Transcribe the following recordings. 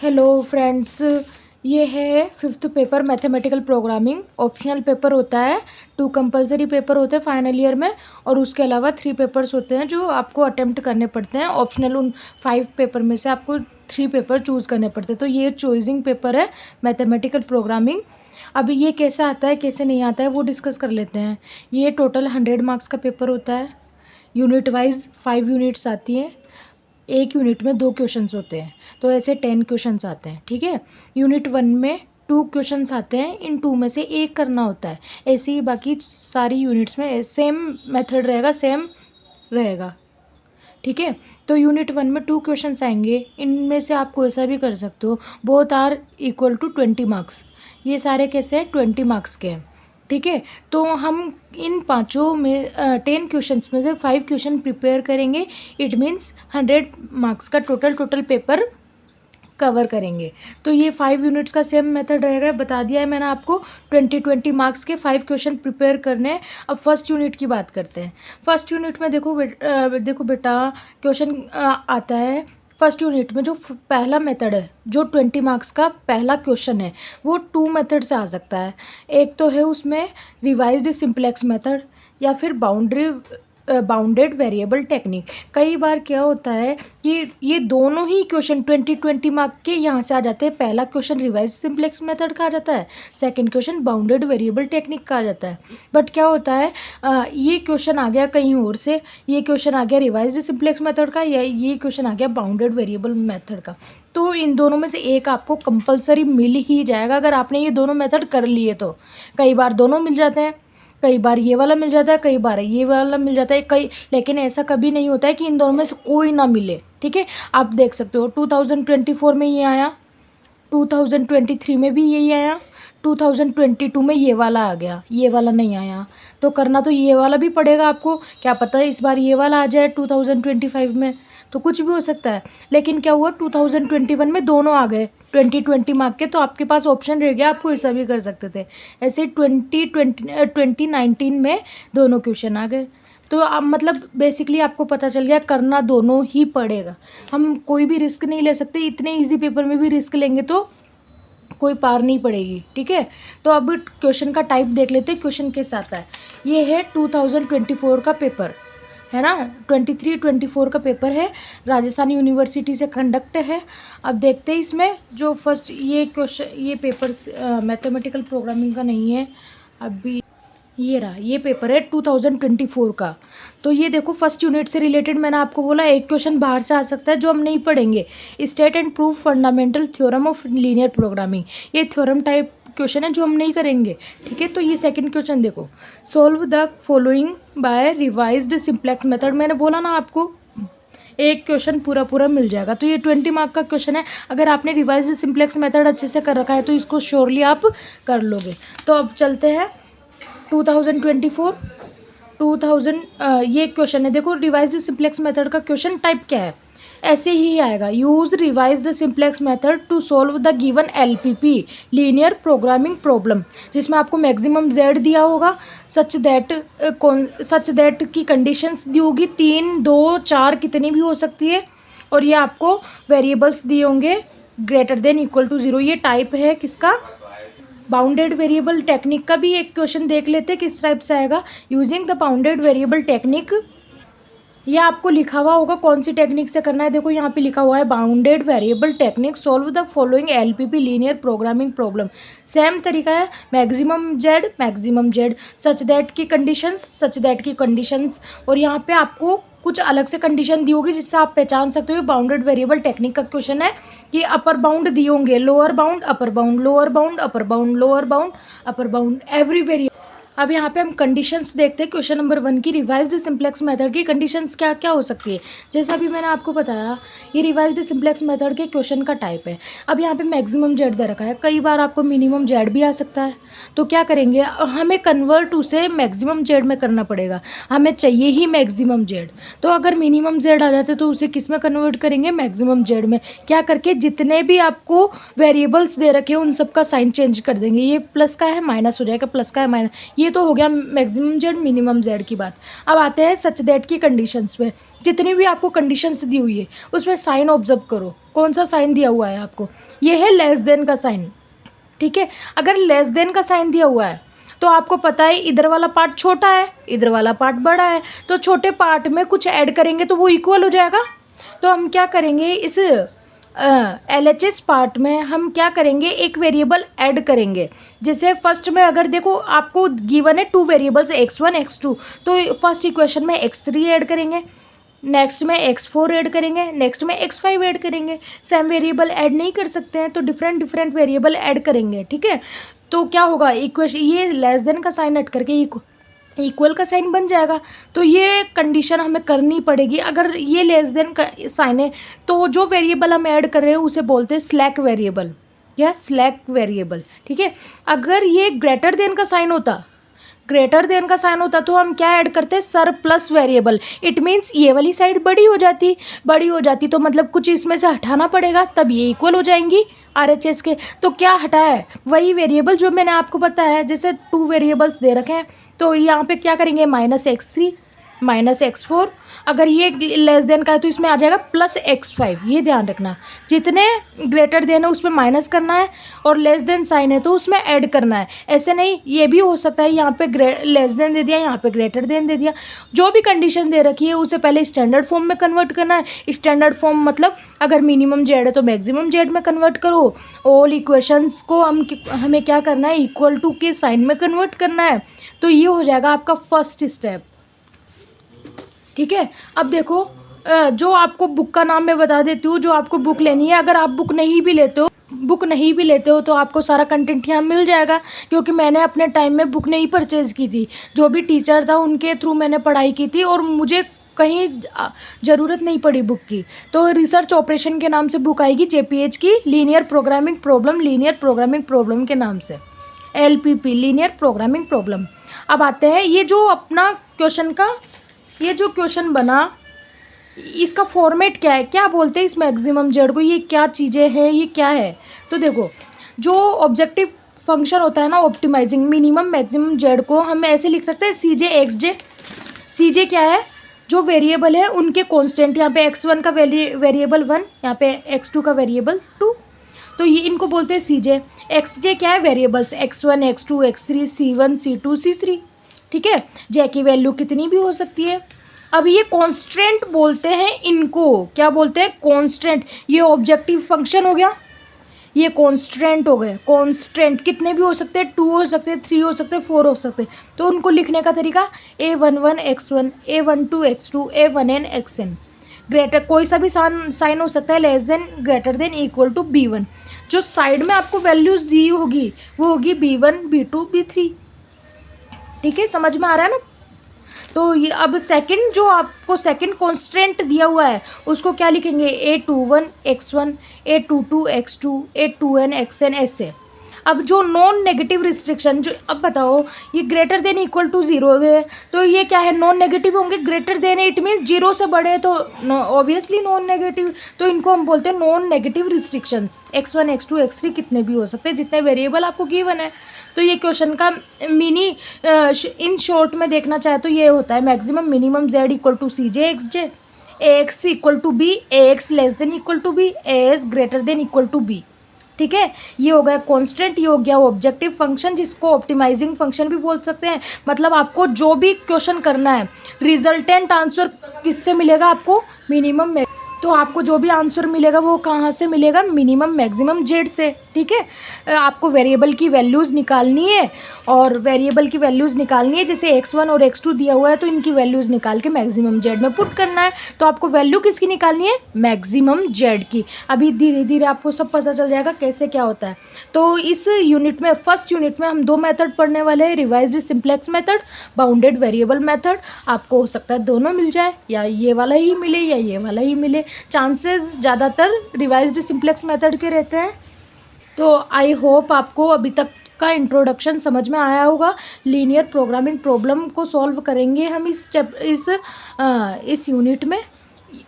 Hello friends, ये है fifth paper mathematical programming. Optional paper होता है, 2 कंपलसरी पेपर होते हैं फाइनल ईयर में, और उसके अलावा 3 पेपर्स होते हैं जो आपको अटेम्प्ट करने पड़ते हैं। ऑप्शनल उन 5 पेपर में से आपको 3 पेपर चूज़ करने पड़ते हैं। तो ये चॉइसिंग पेपर है मैथमेटिकल प्रोग्रामिंग। अभी ये कैसे आता है कैसे नहीं आता है वो डिस्कस कर लेते हैं। ये टोटल 100 मार्क्स का पेपर होता है। यूनिट वाइज 5 यूनिट्स आती हैं। एक यूनिट में 2 क्वेश्चंस होते हैं, तो ऐसे 10 क्वेश्चंस आते हैं। ठीक है, यूनिट 1 में 2 क्वेश्चंस आते हैं, इन 2 में से एक करना होता है। ऐसे ही बाकी सारी यूनिट्स में सेम मेथड रहेगा, सेम रहेगा। ठीक है, तो यूनिट 1 में 2 क्वेश्चंस आएंगे, इनमें से आप कोई सा भी कर सकते हो। Both are equal to 20 marks. ये सारे कैसे हैं, 20 मार्क्स के हैं। ठीक है, तो हम इन पाँचों में 10 क्वेश्चंस में से 5 क्वेश्चन प्रिपेयर करेंगे। इट मीन्स 100 मार्क्स का टोटल पेपर कवर करेंगे। तो ये 5 यूनिट्स का सेम मेथड रहेगा, बता दिया है मैंने आपको। 20 मार्क्स के 5 क्वेश्चन प्रिपेयर करने हैं। अब फर्स्ट यूनिट की बात करते हैं। फर्स्ट यूनिट में देखो बेटा क्वेश्चन आता है। फर्स्ट यूनिट में जो पहला मेथड है, जो 20 मार्क्स का पहला क्वेश्चन है, वो 2 मेथड से आ सकता है। एक तो है उसमें रिवाइज्ड सिंप्लेक्स मेथड, या फिर बाउंडेड वेरिएबल टेक्निक। कई बार क्या होता है कि ये दोनों ही क्वेश्चन 20 मार्क के यहाँ से आ जाते हैं। पहला क्वेश्चन रिवाइज सिंप्लेक्स मेथड का आ जाता है, second question bounded variable technique का आ जाता है। बट क्या होता है, ये क्वेश्चन आ गया कहीं और से, ये क्वेश्चन आ गया रिवाइज सिंप्लेक्स मेथड का, या ये क्वेश्चन आ गया बाउंडेड वेरिएबल मेथड का। तो इन दोनों में से एक आपको कंपलसरी मिल ही जाएगा अगर आपने ये दोनों मेथड कर लिए तो। कई बार दोनों मिल जाते हैं, कई बार ये वाला मिल जाता है, कई बार ये वाला मिल जाता है, लेकिन ऐसा कभी नहीं होता है कि इन दोनों में से कोई ना मिले। ठीक है, आप देख सकते हो 2024 में ये आया, 2023 में भी यही आया, 2022 में ये वाला आ गया, ये वाला नहीं आया। तो करना तो ये वाला भी पड़ेगा आपको। क्या पता है इस बार ये वाला आ जाए 2025 में, तो कुछ भी हो सकता है। लेकिन क्या हुआ, 2021 में दोनों आ गए 20 मार्क के, तो आपके पास ऑप्शन रह गया, आपको ऐसा भी कर सकते थे। ऐसे 2019 में दोनों क्वेश्चन आ गए। तो अब मतलब बेसिकली आपको पता चल गया करना दोनों ही पड़ेगा। हम कोई भी रिस्क नहीं ले सकते, इतने इजी पेपर में भी रिस्क लेंगे तो कोई पार नहीं पड़ेगी। ठीक है, तो अब क्वेश्चन का टाइप देख लेते हैं, क्वेश्चन के साथ है। ये है 2024 का पेपर है ना, 23-24 का पेपर है, राजस्थान यूनिवर्सिटी से कंडक्ट है। अब देखते हैं इसमें जो फर्स्ट ये क्वेश्चन, ये पेपर मैथमेटिकल प्रोग्रामिंग का नहीं है अभी, ये रहा, ये पेपर है 2024 का। तो ये देखो फर्स्ट यूनिट से रिलेटेड मैंने आपको बोला एक क्वेश्चन बाहर से आ सकता है जो हम नहीं पढ़ेंगे। State and proof fundamental theorem of linear programming, ये थ्योरम टाइप क्वेश्चन है जो हम नहीं करेंगे। ठीक है, तो ये सेकंड क्वेश्चन देखो, solve the following bye revised simplex method. मैंने बोला ना आपको एक क्वेश्चन पूरा मिल जाएगा। तो ये 20 मार्क का क्वेश्चन है। अगर आपने रिवाइज्ड सिंप्लेक्स मेथड अच्छे से कर रखा है तो इसको श्योरली आप कर लोगे। तो अब चलते हैं 2024 ये क्वेश्चन है। देखो रिवाइज्ड सिंप्लेक्स मेथड का क्वेश्चन टाइप क्या है, ऐसे ही आएगा। Use revised simplex method to solve the given LPP linear programming problem, जिसमें आपको मैक्सिमम z दिया होगा, सच दैट की कंडीशंस दी होगी, 3, 2, 4 कितनी भी हो सकती है, और ये आपको वेरिएबल्स दिए होंगे ग्रेटर देन इक्वल टू 0। ये टाइप है किसका, बाउंडेड वेरिएबल टेक्निक का भी एक क्वेश्चन देख लेते हैं किस टाइप से आएगा। Using the bounded variable technique, ये आपको लिखा हुआ होगा कौन सी टेक्निक से करना है। देखो यहाँ पे लिखा हुआ है bounded variable technique solve the following LPP linear programming problem. Same तरीका है, मैक्सिमम जेड, सच दैट की कंडीशंस, और यहाँ पे आपको कुछ अलग से कंडीशन दी होगी जिससे आप पहचान सकते हो बाउंडेड वेरिएबल टेक्निक का क्वेश्चन है। कि अपर बाउंड दिए होंगे, lower bound, upper bound, lower bound, upper bound, lower bound, upper bound, every variable. अब यहाँ पे हम कंडीशंस देखते हैं क्वेश्चन नंबर 1 की। रिवाइज्ड सिंप्लेक्स मेथड की कंडीशंस क्या क्या हो सकती है। जैसा भी मैंने आपको बताया, ये रिवाइज्ड सिंप्लेक्स मेथड के क्वेश्चन का टाइप है। अब यहाँ पे मैक्सिमम जेड दे रखा है, कई बार आपको मिनिमम जेड भी आ सकता है। तो क्या करेंगे, हमें कन्वर्ट उसे मैक्सिमम जेड में करना पड़ेगा, हमें चाहिए ही मैक्सिमम जेड। तो अगर मिनिमम जेड आ जाते तो उसे किस में कन्वर्ट करेंगे, मैक्सिमम जेड में। क्या करके, जितने भी आपको वेरिएबल्स दे रखे हैं उन सब का साइन चेंज कर देंगे। ये प्लस का है माइनस हो जाएगा, प्लस का है माइनस, ये तो हो गया मैक्सिमम जेड मिनिमम जेड की बात। अब आते हैं सच दैट की कंडीशंस पे। जितनी भी आपको कंडीशंस दी हुई है उसमें साइन ऑब्जर्व करो। कौन सा साइन दिया हुआ है आपको? ये है लेस देन का साइन, ठीक है। अगर लेस देन का साइन दिया हुआ है तो आपको पता है इधर वाला पार्ट छोटा है, इधर वाला पार्ट बड़ा है, तो छोटे पार्ट में कुछ ऐड करेंगे तो वो इक्वल हो जाएगा। तो हम क्या करेंगे, इस LHS पार्ट में हम क्या करेंगे, एक वेरिएबल ऐड करेंगे। जैसे फर्स्ट में अगर देखो आपको गिवन है 2 वेरिएबल्स x1 x2, तो फर्स्ट इक्वेशन में x3 ऐड करेंगे, नेक्स्ट में x4 ऐड करेंगे, नेक्स्ट में x5 ऐड करेंगे। सेम वेरिएबल ऐड नहीं कर सकते हैं तो डिफरेंट डिफरेंट वेरिएबल ऐड करेंगे, ठीक है। तो क्या होगा, इक्वेशन ये लेस देन का साइन हट करके इक्वल का साइन बन जाएगा। तो ये कंडीशन हमें करनी पड़ेगी। अगर ये लेस देन का साइन है तो जो वेरिएबल हम ऐड कर रहे हैं उसे बोलते हैं स्लैक वेरिएबल या स्लैक वेरिएबल, ठीक है। अगर ये ग्रेटर देन का साइन होता, ग्रेटर देन का साइन होता तो हम क्या ऐड करते हैं, सरप्लस वेरिएबल। इट मीन्स ये वाली साइड बड़ी हो जाती तो मतलब कुछ इसमें से हटाना पड़ेगा, तब ये इक्वल हो जाएंगी RHS के। तो क्या हटाया है, वही वेरिएबल जो मैंने आपको बताया है। जैसे 2 वेरिएबल्स दे रखे हैं तो यहाँ पे क्या करेंगे, -x3 -x4। अगर ये लेस देन का है तो इसमें आ जाएगा +x5। ये ध्यान रखना, जितने ग्रेटर देन है उसमें माइनस करना है और लेस देन साइन है तो उसमें ऐड करना है। ऐसे नहीं, ये भी हो सकता है यहाँ पे लेस देन दे दिया, यहाँ पे ग्रेटर देन दे दिया। जो भी कंडीशन दे रखी है उसे पहले स्टैंडर्ड फॉर्म में कन्वर्ट करना है। स्टैंडर्ड फॉर्म मतलब अगर मिनिमम जेड है तो मैक्सिमम जेड में कन्वर्ट करो। ऑल इक्वेशंस को हमें क्या करना है, इक्वल टू के साइन में कन्वर्ट करना है। तो ये हो जाएगा आपका फर्स्ट स्टेप, ठीक है। अब देखो, जो आपको बुक का नाम मैं बता देती हूँ, जो आपको बुक लेनी है। अगर आप बुक नहीं भी लेते हो तो आपको सारा कंटेंट यहाँ मिल जाएगा, क्योंकि मैंने अपने टाइम में बुक नहीं परचेज़ की थी। जो भी टीचर था उनके थ्रू मैंने पढ़ाई की थी और मुझे कहीं ज़रूरत नहीं पड़ी बुक की। तो रिसर्च ऑपरेशन के नाम से बुक आएगी JPH की, लीनियर प्रोग्रामिंग प्रॉब्लम के नाम से, LPP लीनियर प्रोग्रामिंग प्रॉब्लम। अब आते हैं ये जो अपना क्वेश्चन का ये जो क्वेश्चन बना, इसका फॉर्मेट क्या है, क्या बोलते हैं इस मैक्सिमम जेड को, ये क्या चीज़ें हैं, ये क्या है। तो देखो, जो ऑब्जेक्टिव फंक्शन होता है ना, ऑप्टिमाइजिंग मिनिमम मैक्सिमम जेड को हम ऐसे लिख सकते हैं CJ XJ। CJ क्या है, जो वेरिएबल है उनके कांस्टेंट। यहाँ पे x1 का वेरिएबल 1, यहाँ पे x2 का वेरिएबल 2, तो ये इनको बोलते हैं CJ। XJ क्या है, variables x1 x2 x3 C1 C2 C3, ठीक है। जे की वैल्यू कितनी भी हो सकती है। अब ये कांस्टेंट बोलते हैं, इनको क्या बोलते हैं, कांस्टेंट। ये ऑब्जेक्टिव फंक्शन हो गया, ये कांस्टेंट हो गए। कांस्टेंट कितने भी हो सकते हैं, 2 हो सकते हैं, 3 हो सकते हैं, 4 हो सकते हैं। तो उनको लिखने का तरीका A11 x1 A12 x2 A1n xn। Greater कोई सा भी साइन हो सकता है, less than greater than equal to B1। जो साइड में आपको वैल्यूज़ दी होगी वो होगी B1 B2 B3, ठीक है। समझ में आ रहा है ना। तो ये अब सेकंड, जो आपको सेकंड कांस्टेंट दिया हुआ है उसको क्या लिखेंगे, A21 x1 A22 x2 A2n xn ऐसे। अब जो नॉन नेगेटिव रिस्ट्रिक्शन, जो अब बताओ, ये ग्रेटर देन इक्वल टू 0 हो गए तो ये क्या है, नॉन नेगेटिव होंगे। ग्रेटर देन इट मीन 0 से बड़े तो ऑब्वियसली नॉन नेगेटिव, तो इनको हम बोलते हैं non negative restrictions. x1 x2 x3 कितने भी हो सकते हैं, जितने वेरिएबल आपको गिवन है। तो ये क्वेश्चन का मिनी इन शॉर्ट में देखना चाहे तो ये होता है, maximum minimum z equal to CJ XJ, AX equal to B, AX less than equal to B, AS greater than equal to B, ठीक है। ये हो गया कांस्टेंट, ये हो गया ऑब्जेक्टिव फंक्शन, जिसको ऑप्टिमाइजिंग फंक्शन भी बोल सकते हैं। मतलब आपको जो भी क्वेश्चन करना है, रिजल्टेंट आंसर किससे मिलेगा, आपको मिनिमम। तो आपको जो भी आंसर मिलेगा वो कहाँ से मिलेगा, मिनिमम मैक्सिमम जेड से, ठीक है। आपको वेरिएबल की वैल्यूज़ निकालनी है, और वेरिएबल की वैल्यूज़ निकालनी है, जैसे x1 और x2 दिया हुआ है तो इनकी वैल्यूज़ निकाल के मैक्सिमम जेड में पुट करना है। तो आपको वैल्यू किसकी निकालनी है, मैक्सिमम जेड की। अभी धीरे धीरे आपको सब पता चल जाएगा कैसे क्या होता है। तो इस यूनिट में, फर्स्ट यूनिट में हम 2 मेथड पढ़ने वाले हैं, revised simplex method, bounded variable method. आपको हो सकता है दोनों मिल जाए, या ये वाला ही मिले या ये वाला ही मिले। चांसेस ज़्यादातर रिवाइज्ड सिंप्लेक्स मेथड के रहते हैं। तो आई होप आपको अभी तक का इंट्रोडक्शन समझ में आया होगा। लीनियर प्रोग्रामिंग प्रॉब्लम को सॉल्व करेंगे हम इस यूनिट में।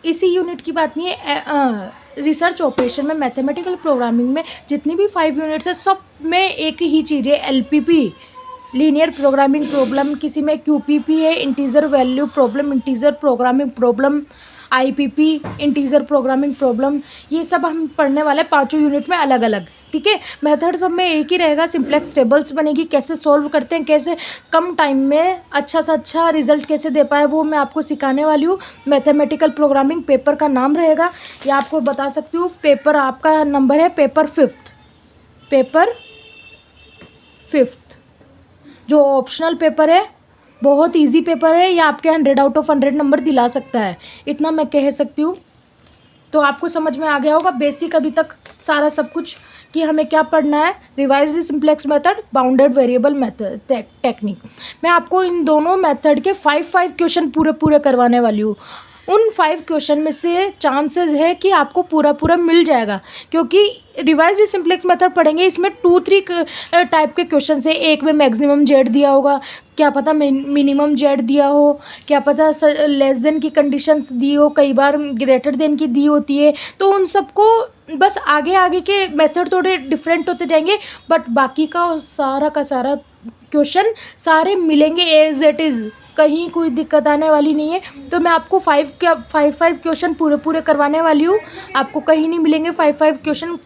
इसी यूनिट की बात नहीं है, रिसर्च ऑपरेशन में, मैथमेटिकल प्रोग्रामिंग में जितनी भी 5 यूनिट्स है सब में एक ही चीज़ है, LPP लीनियर प्रोग्रामिंग प्रॉब्लम, किसी में क्यूपीपी है, integer value problem, integer programming problem, IPP, integer programming problem, ये सब हम पढ़ने वाले हैं पाँचों यूनिट में अलग अलग। ठीक है, मेथड सब में एक ही रहेगा, सिंप्लेक्स टेबल्स बनेगी, कैसे सॉल्व करते हैं, कैसे कम टाइम में अच्छा से अच्छा रिजल्ट कैसे दे पाए वो मैं आपको सिखाने वाली हूँ। मैथमेटिकल प्रोग्रामिंग पेपर का नाम रहेगा, या आपको बता सकती हूँ पेपर आपका नंबर है पेपर 5th, पेपर 5th। जो ऑप्शनल पेपर है, बहुत इजी पेपर है, ये आपके 100 आउट ऑफ 100 नंबर दिला सकता है, इतना मैं कह सकती हूँ। तो आपको समझ में आ गया होगा बेसिक अभी तक सारा सब कुछ कि हमें क्या पढ़ना है। Revise the simplex method, bounded variable method technique. मैं आपको इन दोनों मेथड के 5 क्वेश्चन पूरे करवाने वाली हूँ। उन 5 क्वेश्चन में से चांसेस है कि आपको पूरा मिल जाएगा, क्योंकि रिवाइज सिंप्लेक्स मेथड पढ़ेंगे, इसमें 2-3 टाइप के क्वेश्चन है। एक में मैक्सिमम जेड दिया होगा, क्या पता मिनिमम जेड दिया हो, क्या पता लेस देन की कंडीशंस दी हो, कई बार ग्रेटर देन की दी होती है। तो उन सबको बस आगे आगे के मेथड थोड़े डिफरेंट होते जाएंगे, बट बाकी का सारा क्वेश्चन सारे मिलेंगे एज इट इज़, कहीं कोई दिक्कत आने वाली नहीं है। तो मैं आपको 5 क्वेश्चन पूरे करवाने वाली हूँ, आपको कहीं नहीं मिलेंगे 5 क्वेश्चन।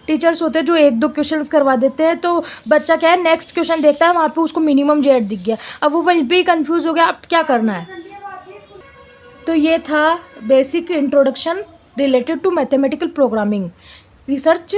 टीचर्स होते हैं जो 1-2 क्वेश्चंस करवा देते हैं, तो बच्चा क्या है नेक्स्ट क्वेश्चन देखता है, वहाँ पे उसको मिनिमम जेड दिख गया, अब वो वहीं पे ही कंफ्यूज हो गया, अब क्या करना है। तो ये था basic introduction related to mathematical programming research.